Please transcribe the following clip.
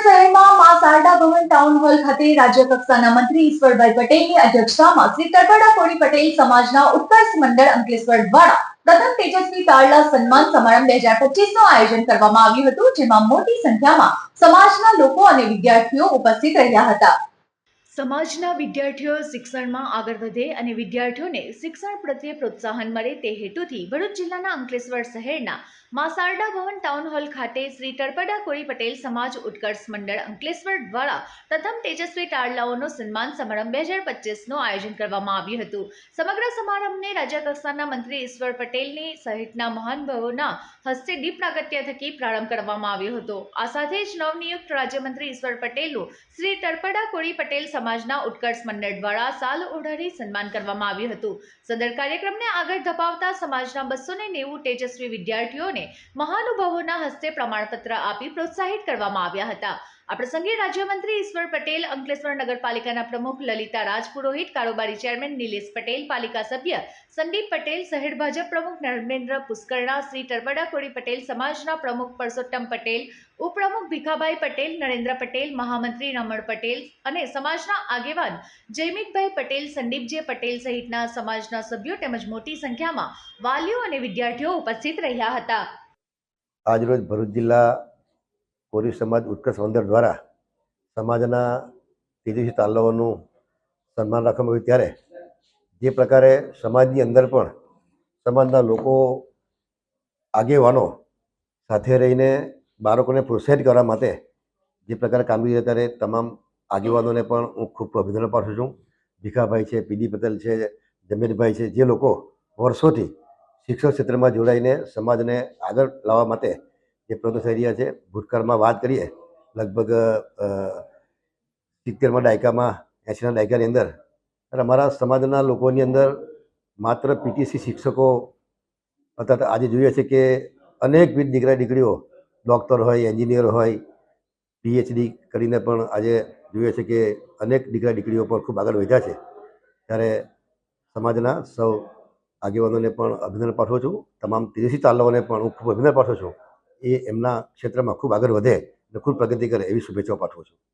શહેરમાં માં શારદા ભવન town hall ખાતે રાજ્ય કક્ષાના મંત્રી ઈશ્વરભાઈ પટેલની અધ્યક્ષતામાં શ્રી તરપડા કોળી પટેલ સમાજના ઉત્કર્ષ મંડળ અંકલેશ્વર દ્વારા પ્રથમ તેજસ્વી તારલા સન્માન સમારંભ 2025 નું આયોજન કરવામાં આવ્યું હતું, જેમાં મોટી સંખ્યામાં સમાજના લોકો અને વિદ્યાર્થીઓ ઉપસ્થિત રહ્યા હતા। સમાજના વિદ્યાર્થીઓ શિક્ષણમાં આગળ વધે અને વિદ્યાર્થીઓને શિક્ષણ પ્રત્યે પ્રોત્સાહન મળે તે હેતુથી ભરૂચ જિલ્લાના અંકલેશ્વર શહેરના માં શારદા ભવન ટાઉન હોલ ખાતે શ્રી તરપડા કોળી પટેલ સમાજ ઉત્કર્ષ મંડળ અંકલેશ્વર દ્વારા પ્રથમ તેજસ્વી તારલાઓનો સન્માન સમારંભ 2025 નું આયોજન કરવામાં આવ્યું હતું। સમગ્ર સમારંભને રાજ્ય કક્ષાના મંત્રી ઈશ્વર પટેલની સહિતના મહાનુભાવોના હસ્તે દીપ પ્રાગટ્ય થકી પ્રારંભ કરવામાં આવ્યો હતો। આ સાથે જ નવનિયુક્ત રાજ્યમંત્રી ઈશ્વર પટેલનું શ્રી તરપડા કોળી પટેલ સમાજના ઉત્કર્ષ મંડળ દ્વારા સાલ ઓઢાડી સન્માન કરવામાં આવ્યું હતું। સદર કાર્યક્રમને આગળ ધપાવતા સમાજના 290 તેજસ્વી વિદ્યાર્થીઓને મહાનુભાવોના હસ્તે પ્રમાણપત્ર આપી પ્રોત્સાહિત કરવામાં આવ્યા હતા। આ પ્રસંગે રાજ્યમંત્રી ઈશ્વર પટેલ, અંકલેશ્વર નગરપાલિકાના પ્રમુખ લલિતા રાજપુરોહિત, કારોબારી ચેરમેન નિલેશ પટેલ, પાલિકા સભ્ય સંદીપ પટેલ, શહેર ભાજપ પ્રમુખ ધર્મેન્દ્ર પુષ્કરણા, શ્રી તરપડા કોળી પટેલ સમાજના પ્રમુખ પરસોત્તમ પટેલ, ઉપપ્રમુખ ભીખાભાઈ પટેલ, નરેન્દ્ર પટેલ, મહામંત્રી રમણ પટેલ અને સમાજના આગેવાન જયમિતભાઈ પટેલ, સંદીપજી પટેલ સહિતના સમાજના સભ્યો તેમજ મોટી સંખ્યામાં વાલીઓ અને વિદ્યાર્થીઓ ઉપસ્થિત રહ્યા હતા। આજરોજ ભરૂચ જિલ્લા કોરી સમાજ ઉત્કર્ષ મંડળ દ્વારા સમાજના તેજસ્વી તારલાઓનું સન્માન રાખવામાં આવ્યું, ત્યારે જે પ્રકારે સમાજની અંદર પણ સમાજના લોકો આગેવાનો સાથે રહીને બાળકોને પ્રોત્સાહિત કરવા માટે જે પ્રકારે કામગીરી ત્યારે તમામ આગેવાનોને પણ હું ખૂબ અભિનંદન પાઠવું છું। ભીખાભાઈ છે, પીડી પટેલ છે, જમીરભાઈ છે, જે લોકો વર્ષોથી શિક્ષણ ક્ષેત્રમાં જોડાઈને સમાજને આગળ લાવવા માટે જે પ્રયત્નો થઈ રહ્યા છે। ભૂતકાળમાં વાત કરીએ, લગભગ 70ના દાયકામાં, 80ના દાયકાની અંદર અમારા સમાજના લોકોની અંદર માત્ર પીટીસી શિક્ષકો હતા। આજે જોઈએ છે કે અનેકવિધ દીકરીઓ ડૉક્ટર હોય, એન્જિનિયર હોય, પીએચડી કરીને પણ આજે જોઈએ છે કે અનેક દીકરીઓ પણ ખૂબ આગળ વધ્યા છે। ત્યારે સમાજના સૌ આગેવાનોને પણ અભિનંદન પાઠવું છું। તમામ તેજસ્વી તારલાઓને પણ હું ખૂબ અભિનંદન પાઠવું છું। એ એમના ક્ષેત્રમાં ખૂબ આગળ વધે અને ખૂબ પ્રગતિ કરે એવી શુભેચ્છાઓ પાઠવું છું।